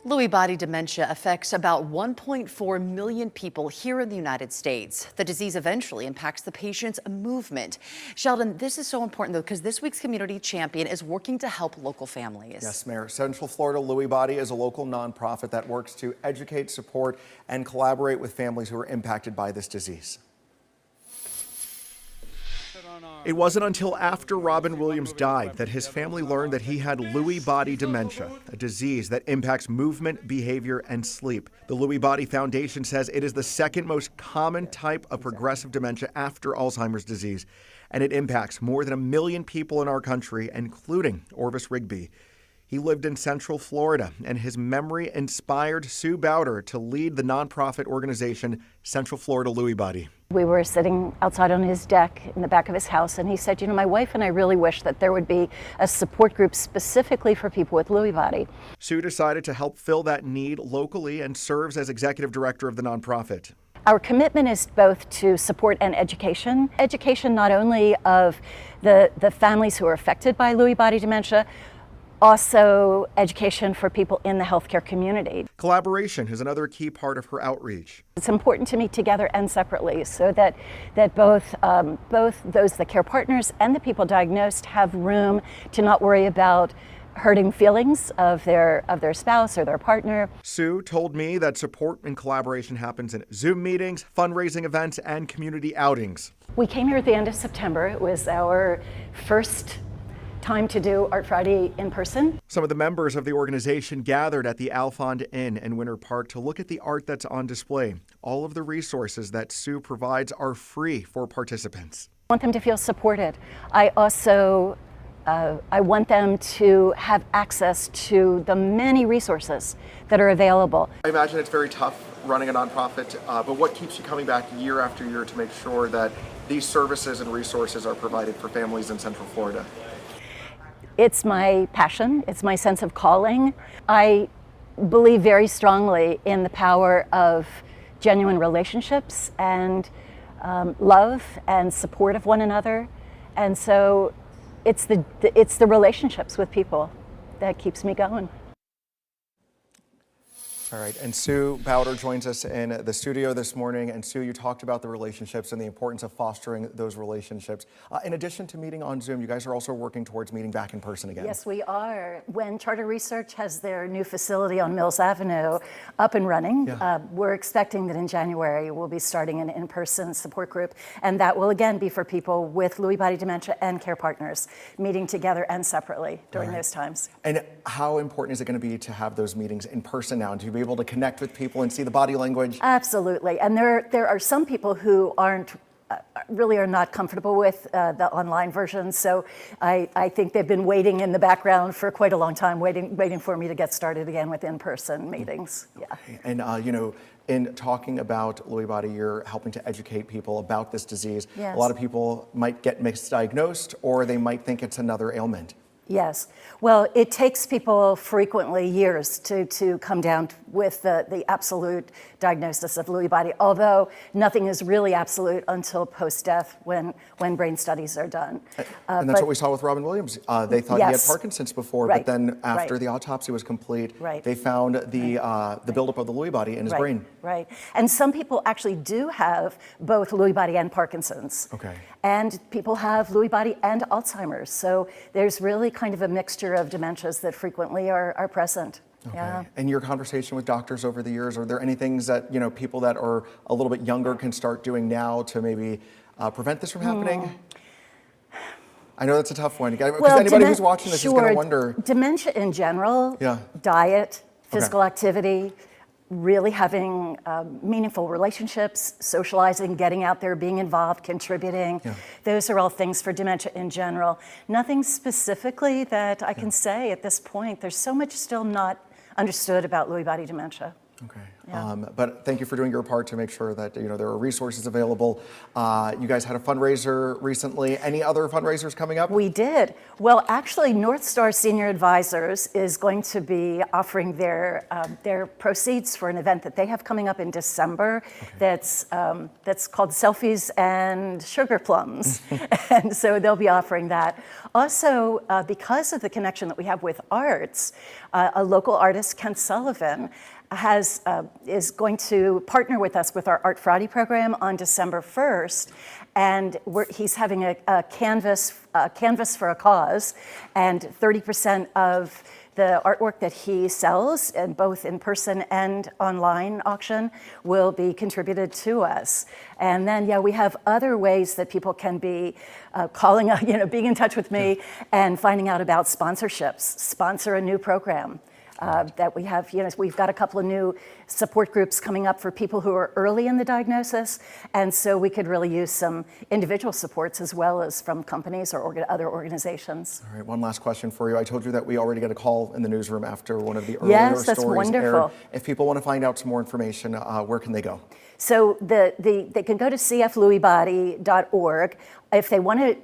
Lewy body dementia affects about 1.4 million people here in the United States. The disease eventually impacts the patient's movement. Sheldon, this is so important though, because this week's Community Champion is working to help local families. Yes, Mayor. Central Florida Lewy Body is a local nonprofit that works to educate, support, and collaborate with families who are impacted by this disease. It wasn't until after Robin Williams died that his family learned that he had Lewy body dementia, a disease that impacts movement, behavior, and sleep. The Lewy Body Foundation says it is the second most common type of progressive dementia after Alzheimer's disease, and it impacts more than 1 million people in our country, including Orvis Rigby. He lived in Central Florida, and his memory inspired Sue Bowder to lead the nonprofit organization Central Florida Lewy Body. We were sitting outside on his deck in the back of his house, and he said, my wife and I really wish that there would be a support group specifically for people with Lewy body. Sue decided to help fill that need locally and serves as executive director of the nonprofit. Our commitment is both to support and education. Education not only of the families who are affected by Lewy body dementia, also education for people in the healthcare community. Collaboration is another key part of her outreach. It's important to meet together and separately so that both those, the care partners and the people diagnosed, have room to not worry about hurting feelings of their spouse or their partner. Sue told me that support and collaboration happens in Zoom meetings, fundraising events, and community outings. We came here at the end of September. It was our first time to do Art Friday in person. Some of the members of the organization gathered at the Alfond Inn in Winter Park to look at the art that's on display. All of the resources that Sue provides are free for participants. I want them to feel supported. I also I want them to have access to the many resources that are available. I imagine it's very tough running a nonprofit, but what keeps you coming back year after year to make sure that these services and resources are provided for families in Central Florida? It's my passion, it's my sense of calling. I believe very strongly in the power of genuine relationships and love and support of one another. And so it's the relationships with people that keeps me going. All right, and Sue Bowder joins us in the studio this morning. And Sue, you talked about the relationships and the importance of fostering those relationships. In addition to meeting on Zoom, you guys are also working towards meeting back in person again. Yes, we are. When Charter Research has their new facility on Mills Avenue up and running, we're expecting that in January we'll be starting an in-person support group. And that will again be for people with Lewy body dementia and care partners, meeting together and separately during those times. And how important is it going to be to have those meetings in person now and to be able to connect with people and see the body language? Absolutely. And there are some people who really are not comfortable with the online version. So I think they've been waiting in the background for quite a long time, waiting for me to get started again with in-person meetings. Yeah. And in talking about Lewy body, you're helping to educate people about this disease. Yes. A lot of people might get misdiagnosed, or they might think it's another ailment. Yes. Well, it takes people frequently years to come down with the absolute diagnosis of Lewy body, although nothing is really absolute until post-death when brain studies are done. And that's what we saw with Robin Williams. They thought he had Parkinson's before, but then after the autopsy was complete, they found the buildup of the Lewy body in his brain. Right. And some people actually do have both Lewy body and Parkinson's. Okay. And people have Lewy body and Alzheimer's. So there's really kind of a mixture of dementias that frequently are present. Okay. Yeah. In your conversation with doctors over the years, are there any things that people that are a little bit younger can start doing now to maybe prevent this from happening? I know that's a tough one, because anybody who's watching this is going to wonder. Dementia in general, diet, physical activity, really having meaningful relationships, socializing, getting out there, being involved, contributing. Those are all things for dementia in general. Nothing specifically that I can say at this point. There's so much still not understood about Lewy body dementia. Okay. Yeah. But thank you for doing your part to make sure that there are resources available. You guys had a fundraiser recently. Any other fundraisers coming up? We did. Well, actually, North Star Senior Advisors is going to be offering their proceeds for an event that they have coming up in December. That's called Selfies and Sugar Plums, and so they'll be offering that. Also, because of the connection that we have with arts, a local artist, Kent Sullivan, is going to partner with us with our Art Friday program on December 1st, and he's having a canvas for a cause, and 30% of the artwork that he sells, and both in person and online auction, will be contributed to us. And then, we have other ways that people can be calling, being in touch with me and finding out about sponsorships. Sponsor a new program. That we have, we've got a couple of new support groups coming up for people who are early in the diagnosis, and so we could really use some individual supports as well as from companies or other organizations. All right, one last question for you. I told you that we already got a call in the newsroom after one of the earlier Yes, that's stories wonderful. aired. If people want to find out some more information, where can they go? So they can go to cflewisbody.org. If they want to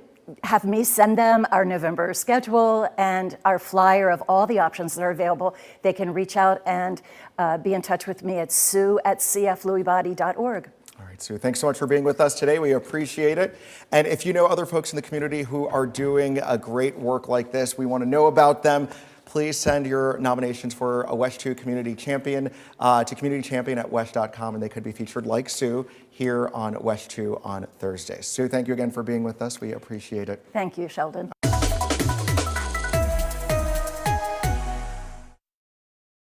have me send them our November schedule and our flyer of all the options that are available, they can reach out and be in touch with me at sue@cflewisbody.org. All right, Sue, thanks so much for being with us today. We appreciate it. And if you know other folks in the community who are doing a great work like this, we want to know about them. Please send your nominations for a WESH 2 Community Champion to communitychampion@wesh.com, and they could be featured like Sue here on WESH 2 on Thursdays. Sue, thank you again for being with us. We appreciate it. Thank you, Sheldon.